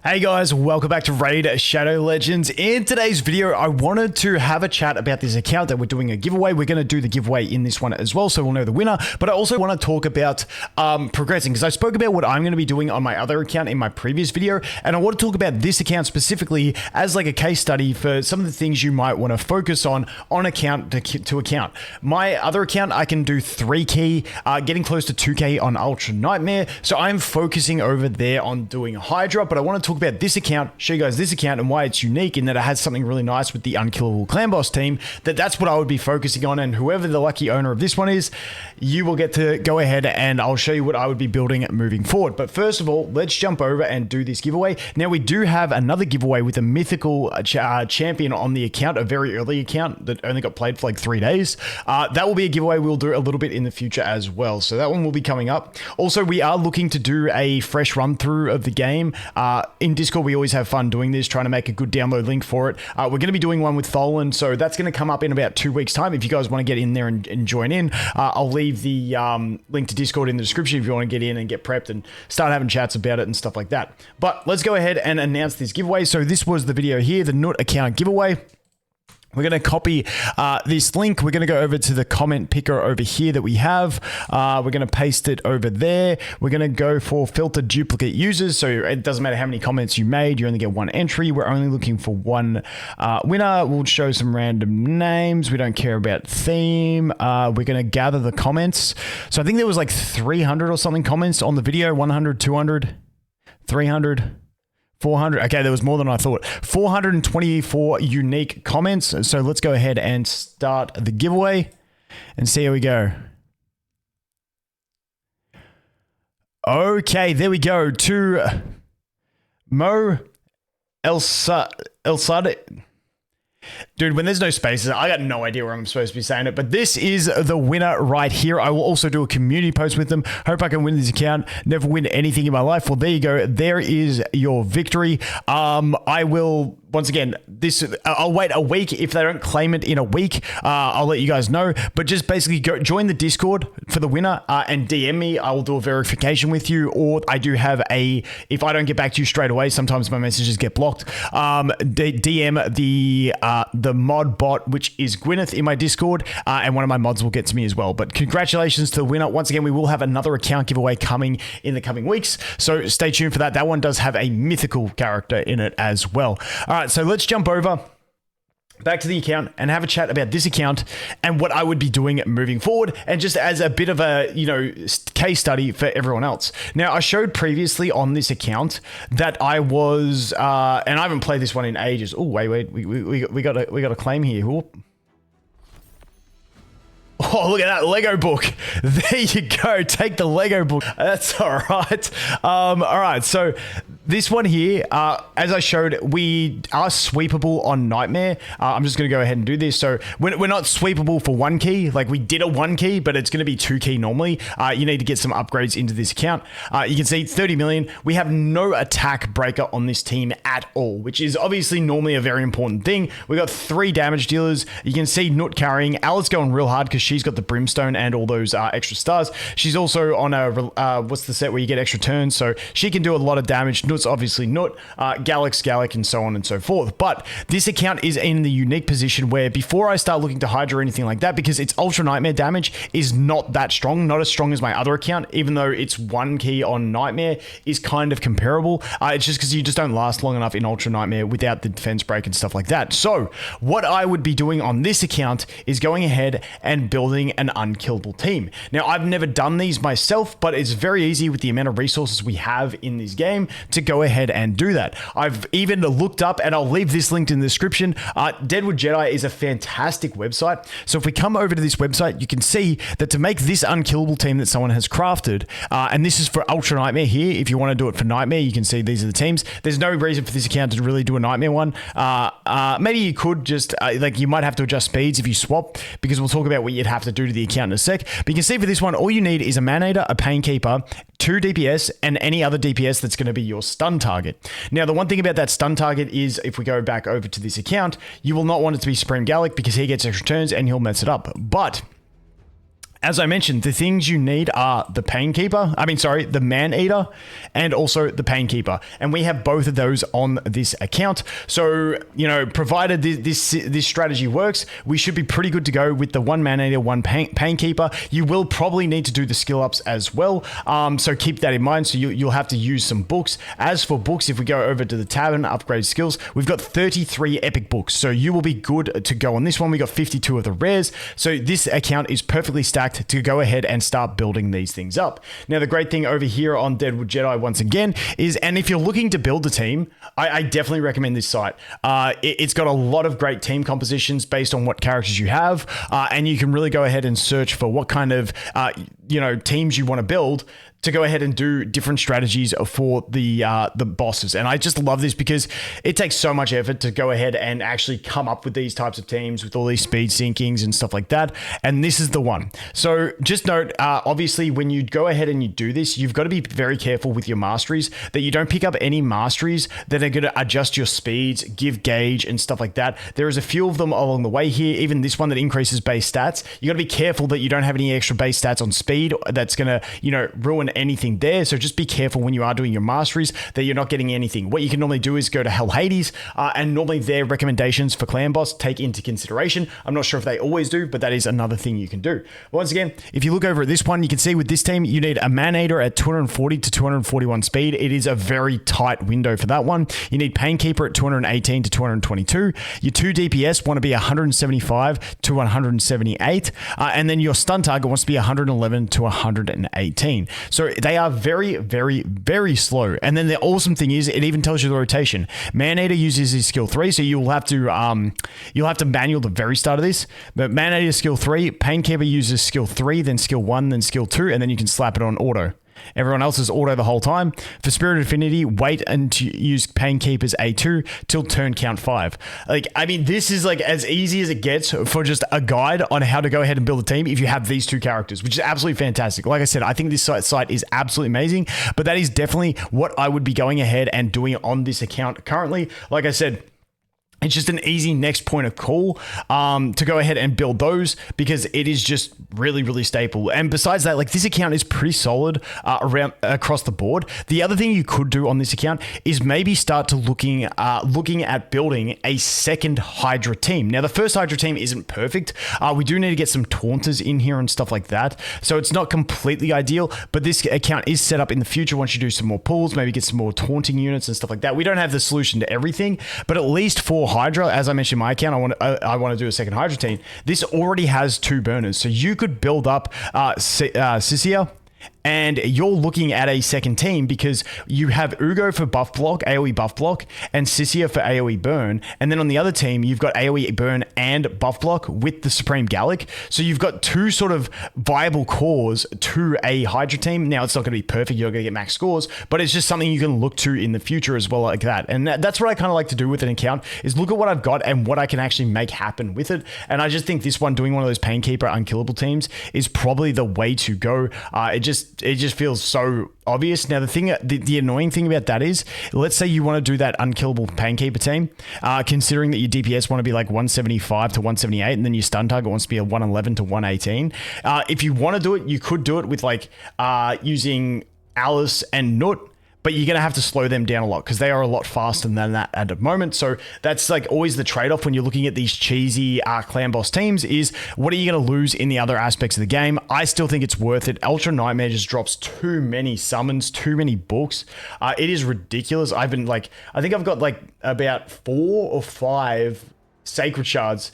Hey guys, welcome back to Raid Shadow Legends. In today's video, I wanted to have a chat about this account that we're doing a giveaway. We're going to do the giveaway in this one as well, so we'll know the winner. But I also want to talk about progressing, because I spoke about what I'm going to be doing on my other account in my previous video, and I want to talk about this account specifically as like a case study for some of the things you might want to focus on account to account. My other account, I can do 3k, getting close to 2k on Ultra Nightmare, so I'm focusing over there on doing Hydra, but I want to talk about this account, show you guys this account and why it's unique in that it has something really nice with the Unkillable Clan Boss team. That's what I would be focusing on, and whoever the lucky owner of this one is, you will get to go ahead and I'll show you what I would be building moving forward. But first of all, let's jump over and do this giveaway. Now we do have another giveaway with a mythical champion on the account, a very early account that only got played for like 3 days. That will be a giveaway we'll do a little bit in the future as well, so that one will be coming up. Also, we are looking to do a fresh run through of the game in Discord. We always have fun doing this, trying to make a good download link for it. We're going to be doing one with Tholen, so that's going to come up in about 2 weeks time. If you guys want to get in there and join in, I'll leave the link to Discord in the description if you want to get in and get prepped and start having chats about it and stuff like that. But let's go ahead and announce this giveaway. So this was the video here, the Nut account giveaway. We're going to copy this link. We're going to go over to the comment picker over here that we have. We're going to paste it over there. We're going to go for filter duplicate users. So it doesn't matter how many comments you made. You only get one entry. We're only looking for one winner. We'll show some random names. We don't care about theme. We're going to gather the comments. So I think there was like 300 or something comments on the video. 100, 200, 300. 400. Okay, there was more than I thought. 424 unique comments. So let's go ahead and start the giveaway and see how we go. Okay, there we go. To Mo Elsad. Dude, when there's no spaces, I got no idea where I'm supposed to be saying it, but this is the winner right here. I will also do a community post with them. Hope I can win this account. Never win anything in my life. Well, there you go. There is your victory. I will, once again, I'll wait a week. If they don't claim it in a week, I'll let you guys know. But just basically go join the Discord for the winner and DM me. I will do a verification with you, or I do have if I don't get back to you straight away, sometimes my messages get blocked. DM the mod bot, which is Gwyneth, in my Discord, and one of my mods will get to me as well. But congratulations to the winner. Once again, we will have another account giveaway coming in the coming weeks, so stay tuned for that. That one does have a mythical character in it as well. All right, so let's jump over back to the account and have a chat about this account and what I would be doing moving forward, and just as a bit of a, case study for everyone else. Now, I showed previously on this account that I was, and I haven't played this one in ages. Oh, wait, we got a claim here. Whoop. Oh, look at that Lego book. There you go. Take the Lego book. That's all right. All right. So this one here, as I showed, we are sweepable on Nightmare. I'm just going to go ahead and do this. So we're not sweepable for 1 key. Like, we did a 1 key, but it's going to be 2 key normally. You need to get some upgrades into this account. You can see 30 million. We have no attack breaker on this team at all, which is obviously normally a very important thing. We got 3 damage dealers. You can see Nut carrying. Alice going real hard because she's got the brimstone and all those extra stars. She's also on a what's the set where you get extra turns, so she can do a lot of damage. Nut's obviously Nut, Gallic, and so on and so forth. But this account is in the unique position where, before I start looking to Hydra or anything like that, because its Ultra Nightmare damage is not that strong, not as strong as my other account, even though its 1 key on Nightmare is kind of comparable. It's just because you just don't last long enough in Ultra Nightmare without the defense break and stuff like that. So what I would be doing on this account is going ahead and building an unkillable team. Now, I've never done these myself, but it's very easy with the amount of resources we have in this game to go ahead and do that. I've even looked up, and I'll leave this linked in the description. Deadwood Jedi is a fantastic website. So if we come over to this website, you can see that to make this unkillable team that someone has crafted, and this is for Ultra Nightmare here. If you want to do it for Nightmare, you can see these are the teams. There's no reason for this account to really do a Nightmare one. Maybe you could just, you might have to adjust speeds if you swap, because we'll talk about what you'd have to do to the account in a sec. But you can see for this one, all you need is a Manator, a Painkeeper, 2 DPS, and any other DPS that's going to be your stun target. Now, the one thing about that stun target is, if we go back over to this account, you will not want it to be Supreme Gallic, because he gets extra turns and he'll mess it up. But As I mentioned, the things you need are the the Man Eater, and also the Painkeeper. And we have both of those on this account. So, provided this strategy works, we should be pretty good to go with the one Man Eater, one Painkeeper. You will probably need to do the skill ups as well. So keep that in mind. So you'll have to use some books. As for books, if we go over to the tab and upgrade skills, we've got 33 epic books. So you will be good to go on this one. We got 52 of the rares. So this account is perfectly stacked to go ahead and start building these things up. Now, the great thing over here on Deadwood Jedi, once again, is, and if you're looking to build a team, I definitely recommend this site. It's got a lot of great team compositions based on what characters you have, and you can really go ahead and search for what kind of teams you want to build to go ahead and do different strategies for the bosses. And I just love this because it takes so much effort to go ahead and actually come up with these types of teams with all these speed syncings and stuff like that. And this is the one. So just note, obviously, when you go ahead and you do this, you've got to be very careful with your masteries, that you don't pick up any masteries that are going to adjust your speeds, give gauge and stuff like that. There is a few of them along the way here. Even this one that increases base stats. You got to be careful that you don't have any extra base stats on speed that's going to, ruin anything there. So just be careful when you are doing your masteries that you're not getting anything. What you can normally do is go to Hell Hades, and normally their recommendations for clan boss take into consideration. I'm not sure if they always do, but that is another thing you can do. Once again, if you look over at this one, you can see with this team, you need a Man-Eater at 240 to 241 speed. It is a very tight window for that one. You need Painkeeper at 218 to 222. Your 2 DPS want to be 175 to 178. And then your stun target wants to be 111 to 118. So they are very, very, very slow. And then the awesome thing is it even tells you the rotation. Man-Eater uses his skill 3, so you'll have to manual the very start of this. But Man-Eater skill 3, Painkeeper uses skill 3, then skill 1, then skill 2, and then you can slap it on auto. Everyone else is auto the whole time. For Spirit Affinity, wait and to use Painkeeper's A2 till turn count 5. This is as easy as it gets for just a guide on how to go ahead and build a team if you have these two characters, which is absolutely fantastic. Like I said, I think this site is absolutely amazing, but that is definitely what I would be going ahead and doing on this account currently. Like I said, it's just an easy next point of call to go ahead and build those, because it is just really, really staple. And besides that, this account is pretty solid around across the board. The other thing you could do on this account is maybe start to looking at building a second Hydra team. Now, the first Hydra team isn't perfect. We do need to get some taunters in here and stuff like that. So it's not completely ideal, but this account is set up in the future once you do some more pulls, maybe get some more taunting units and stuff like that. We don't have the solution to everything, but at least for Hydra, as I mentioned in my account, I want to do a second Hydra team. This already has 2 burners, so you could build up Sisia, and you're looking at a second team because you have Ugo for buff block, AoE buff block, and Sisia for AoE burn. And then on the other team, you've got AoE burn and buff block with the Supreme Gallic. So you've got 2 sort of viable cores to a Hydra team. Now, it's not going to be perfect. You're going to get max scores, but it's just something you can look to in the future as well, like that. And that's what I kind of like to do with an account, is look at what I've got and what I can actually make happen with it. And I just think this one, doing one of those Painkeeper Unkillable teams, is probably the way to go. It just feels so obvious. Now, the annoying thing about that is, let's say you want to do that Unkillable Painkeeper team, considering that your DPS want to be 175 to 178, and then your stun target wants to be a 111 to 118. If you want to do it, you could do it with using Alice and Nut, but you're going to have to slow them down a lot because they are a lot faster than that at the moment. So that's always the trade-off when you're looking at these cheesy clan boss teams, is what are you going to lose in the other aspects of the game? I still think it's worth it. Ultra Nightmare just drops too many summons, too many books. It is ridiculous. I think I've got about 4 or 5 Sacred Shards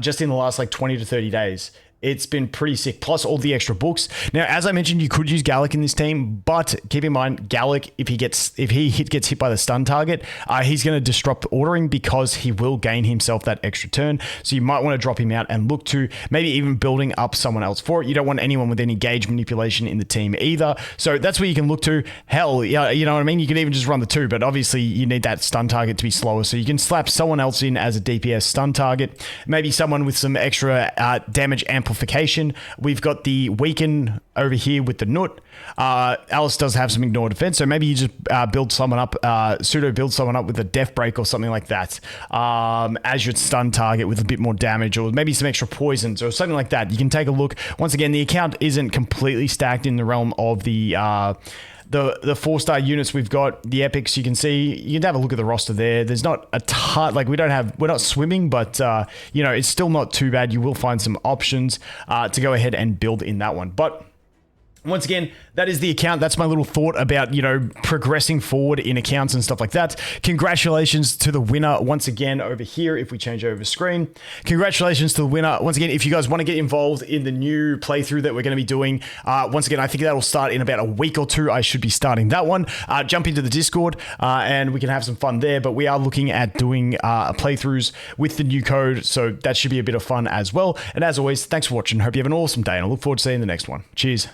just in the last 20 to 30 days. It's been pretty sick, plus all the extra books. Now, as I mentioned, you could use Gallic in this team, but keep in mind, Gallic, if he gets hit by the stun target, he's going to disrupt ordering because he will gain himself that extra turn. So you might want to drop him out and look to maybe even building up someone else for it. You don't want anyone with any gauge manipulation in the team either. So that's where you can look to. Hell, yeah, you know what I mean? You can even just run the 2, but obviously you need that stun target to be slower. So you can slap someone else in as a DPS stun target, maybe someone with some extra damage amplification amplification. We've got the weaken over here with the nut. Alice does have some ignore defense, so maybe you just build someone up, pseudo build someone up with a death break or something like that as your stun target with a bit more damage, or maybe some extra poisons or something like that. You can take a look. Once again, the account isn't completely stacked in the realm of the 4-star units we've got, the epics. You can see, you can have a look at the roster there. There's not a ton, like we're not swimming, but you know, it's still not too bad. You will find some options to go ahead and build in that one. But once again, that is the account. That's my little thought about, you know, progressing forward in accounts and stuff like that. Congratulations to the winner once again over here. If we change over screen, congratulations to the winner once again. If you guys want to get involved in the new playthrough that we're going to be doing, once again, I think that'll start in about a week or two. I should be starting that one. Jump into the Discord and we can have some fun there. But we are looking at doing playthroughs with the new code, so that should be a bit of fun as well. And as always, thanks for watching. Hope you have an awesome day, and I look forward to seeing you in the next one. Cheers.